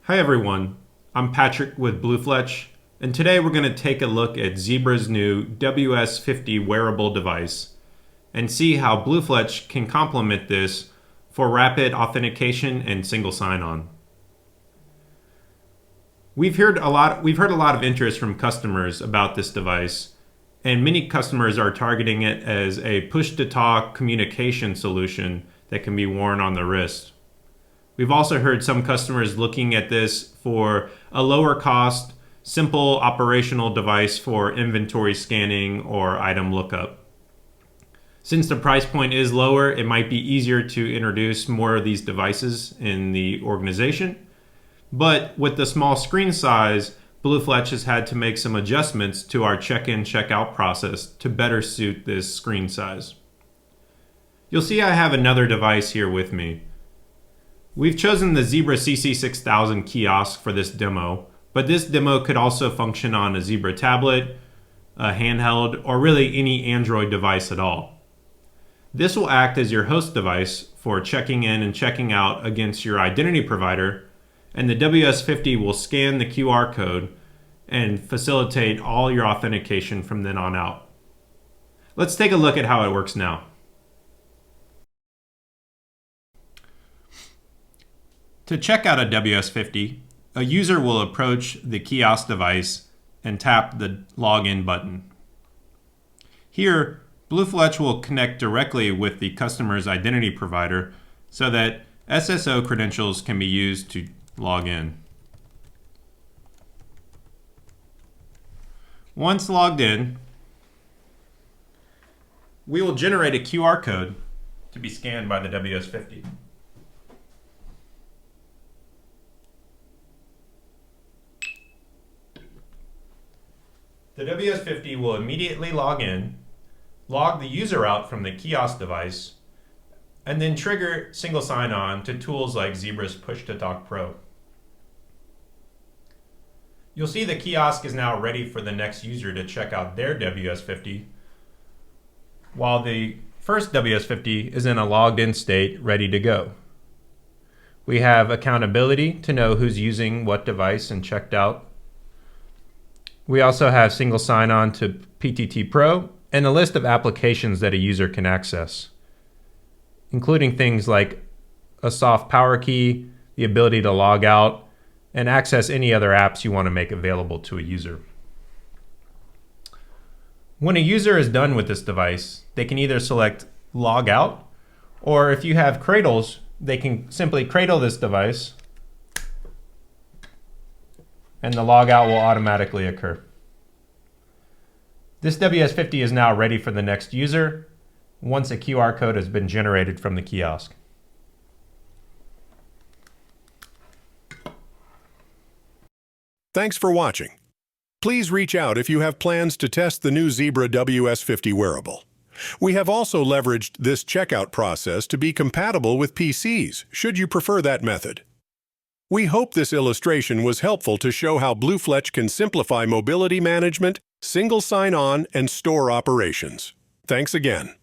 Hi everyone, I'm Patrick with BlueFletch, and today we're going to take a look at Zebra's new WS50 wearable device and see how BlueFletch can complement this for rapid authentication and single sign-on. We've heard a lot of interest from customers about this device, and many customers are targeting it as a push-to-talk communication solution that can be worn on the wrist. We've also heard some customers looking at this for a lower cost, simple operational device for inventory scanning or item lookup. Since the price point is lower, it might be easier to introduce more of these devices in the organization. But with the small screen size, BlueFletch has had to make some adjustments to our check-in, check-out process to better suit this screen size. You'll see I have another device here with me. We've chosen the Zebra CC6000 kiosk for this demo, but this demo could also function on a Zebra tablet, a handheld, or really any Android device at all. This will act as your host device for checking in and checking out against your identity provider, and the WS50 will scan the QR code and facilitate all your authentication from then on out. Let's take a look at how it works now. To check out a WS50, a user will approach the kiosk device and tap the Login button. Here, BlueFletch will connect directly with the customer's identity provider so that SSO credentials can be used to log in. Once logged in, we will generate a QR code to be scanned by the WS50. The WS50 will immediately log in, log the user out from the kiosk device, and then trigger single sign-on to tools like Zebra's Push-to-Talk Pro. You'll see the kiosk is now ready for the next user to check out their WS50, while the first WS50 is in a logged-in state ready to go. We have accountability to know who's using what device and checked out. We also have single sign-on to PTT Pro and a list of applications that a user can access, including things like a soft power key, the ability to log out, and access any other apps you want to make available to a user. When a user is done with this device, they can either select Log Out, or if you have cradles, they can simply cradle this device and the log out will automatically occur. This WS50 is now ready for the next user once a QR code has been generated from the kiosk. Thanks for watching. Please reach out if you have plans to test the new Zebra WS50 wearable. We have also leveraged this checkout process to be compatible with PCs, should you prefer that method. We hope this illustration was helpful to show how BlueFletch can simplify mobility management, single sign-on, and store operations. Thanks again.